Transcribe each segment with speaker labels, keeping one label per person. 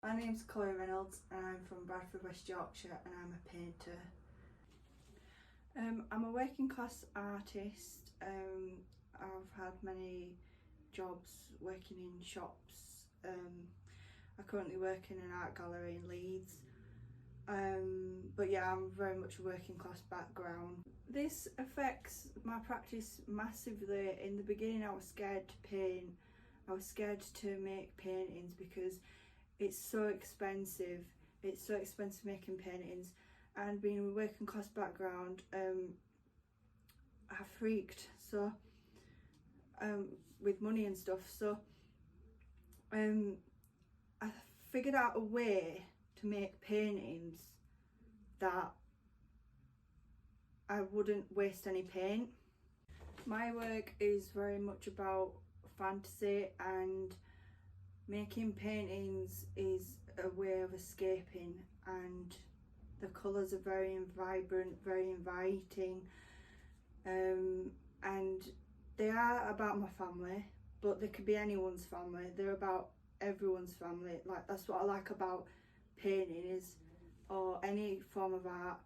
Speaker 1: My name's Reynolds and I'm from Bradford, West Yorkshire, and I'm a painter. I'm a working class artist. I've had many jobs working in shops. I currently work in an art gallery in Leeds. But yeah, I'm very much a working class background. This affects my practice massively. In the beginning I was scared to paint. I was scared to make paintings because it's so expensive. It's so expensive making paintings, and being a working class background, I freaked with money and stuff. So I figured out a way to make paintings that I wouldn't waste any paint. My work is very much about fantasy, and making paintings is a way of escaping, and the colours are very vibrant, very inviting, and they are about my family, but they could be anyone's family. They're about everyone's family. Like, that's what I like about painting, is, or any form of art,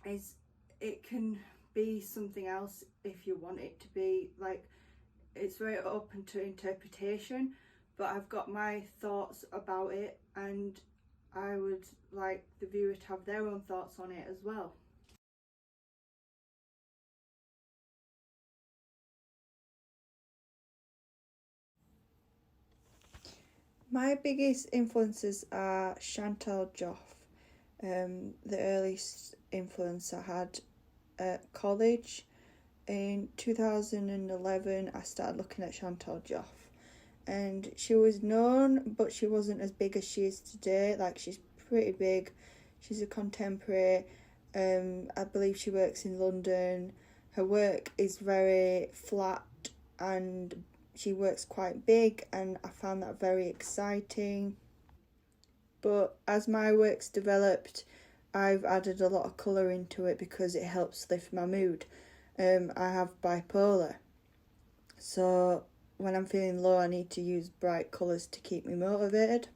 Speaker 1: is it can be something else if you want it to be. Like, it's very open to interpretation, but I've got my thoughts about it, and I would like the viewer to have their own thoughts on it as well. My biggest influences are Chantal Joff. The earliest influence I had at college. In 2011 I started looking at Chantal Joff, and she was known, but she wasn't as big as she is today. Like, she's pretty big. She's a contemporary. I believe she works in London. Her work is very flat and she works quite big, and I found that very exciting. But as my work's developed, I've added a lot of colour into it because it helps lift my mood. I have bipolar, so when I'm feeling low I need to use bright colours to keep me motivated.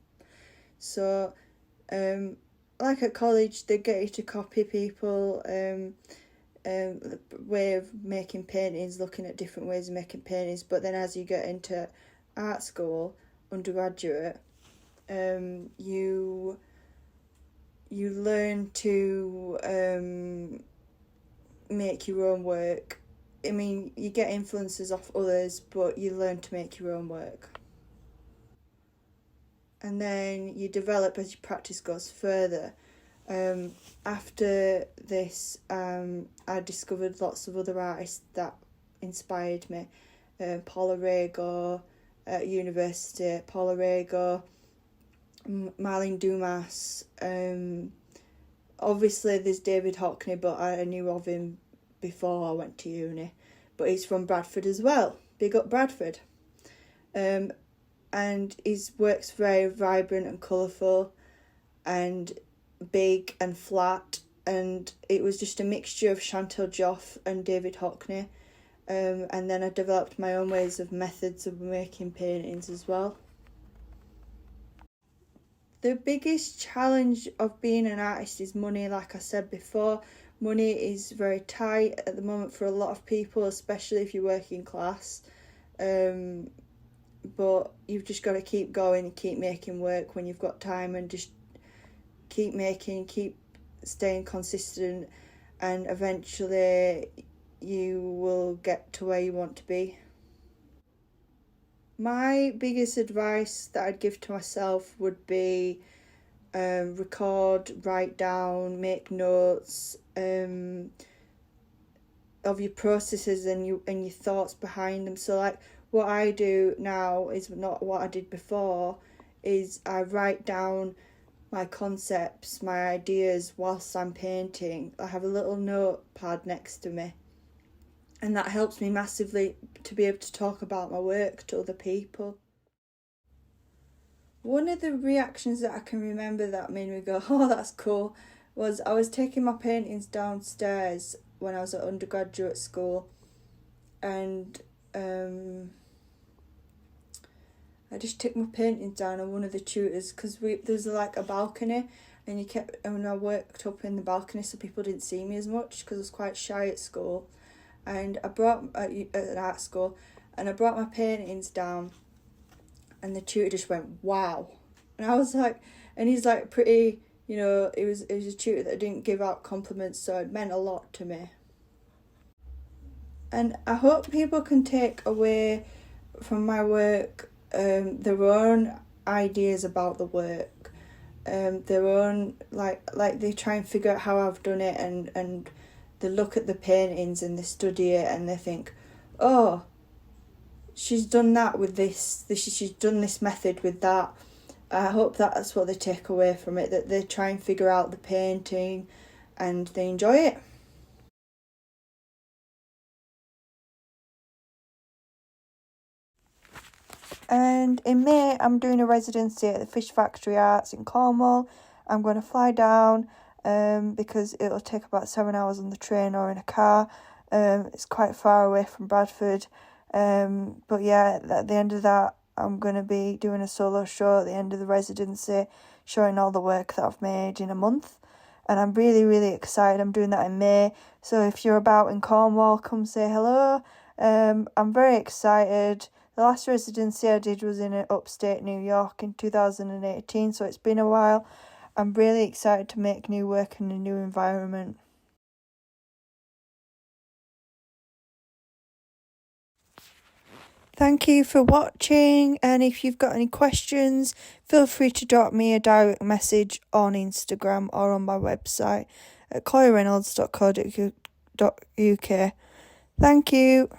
Speaker 1: So like at college, they get you to copy people, the way of making paintings, looking at different ways of making paintings. But then as you get into art school, undergraduate, you learn to make your own work. I mean, you get influences off others, but you learn to make your own work. And then you develop as your practice goes further. After this, I discovered lots of other artists that inspired me. Paula Rego at university, Paula Rego, Marlene Dumas. Obviously there's David Hockney, but I knew of him before I went to uni. But he's from Bradford as well. Big up Bradford. And his work's very vibrant and colourful and big and flat, and it was just a mixture of Chantal Joff and David Hockney. And then I developed my own ways of methods of making paintings as well. The biggest challenge of being an artist is money. Like I said before, money is very tight at the moment for a lot of people, especially if you're working class. But you've just got to keep going and keep making work when you've got time, and just keep making, keep staying consistent, and eventually you will get to where you want to be. My biggest advice that I'd give to myself would be record, write down, make notes of your processes and your thoughts behind them. So like, what I do now is not what I did before, is I write down my concepts, my ideas whilst I'm painting. I have a little notepad next to me, and that helps me massively to be able to talk about my work to other people. One of the reactions that I can remember that made me go, oh, that's cool, was I was taking my paintings downstairs when I was at undergraduate school, and I just took my paintings down on one of the tutors, because there's like a balcony, and I worked up in the balcony so people didn't see me as much because I was quite shy at school. And I brought at an art school, and I brought my paintings down, and the tutor just went, wow. And I was like, and he's like pretty, it was a tutor that didn't give out compliments, so it meant a lot to me. And I hope people can take away from my work their own ideas about the work, their own, like they try and figure out how I've done it, and they look at the paintings and they study it and they think, oh, she's done that with this, she's done this method with that. I hope that's what they take away from it, that they try and figure out the painting and they enjoy it. And in May, I'm doing a residency at the Fish Factory Arts in Cornwall. I'm going to fly down because it'll take about 7 hours on the train or in a car. It's quite far away from Bradford. But yeah, at the end of that, I'm going to be doing a solo show at the end of the residency, showing all the work that I've made in a month. And I'm really, really excited. I'm doing that in May. So if you're about in Cornwall, come say hello. I'm very excited. The last residency I did was in upstate New York in 2018, so it's been a while. I'm really excited to make new work in a new environment. Thank you for watching, and if you've got any questions, feel free to drop me a direct message on Instagram or on my website at chloereynolds.co.uk. Thank you.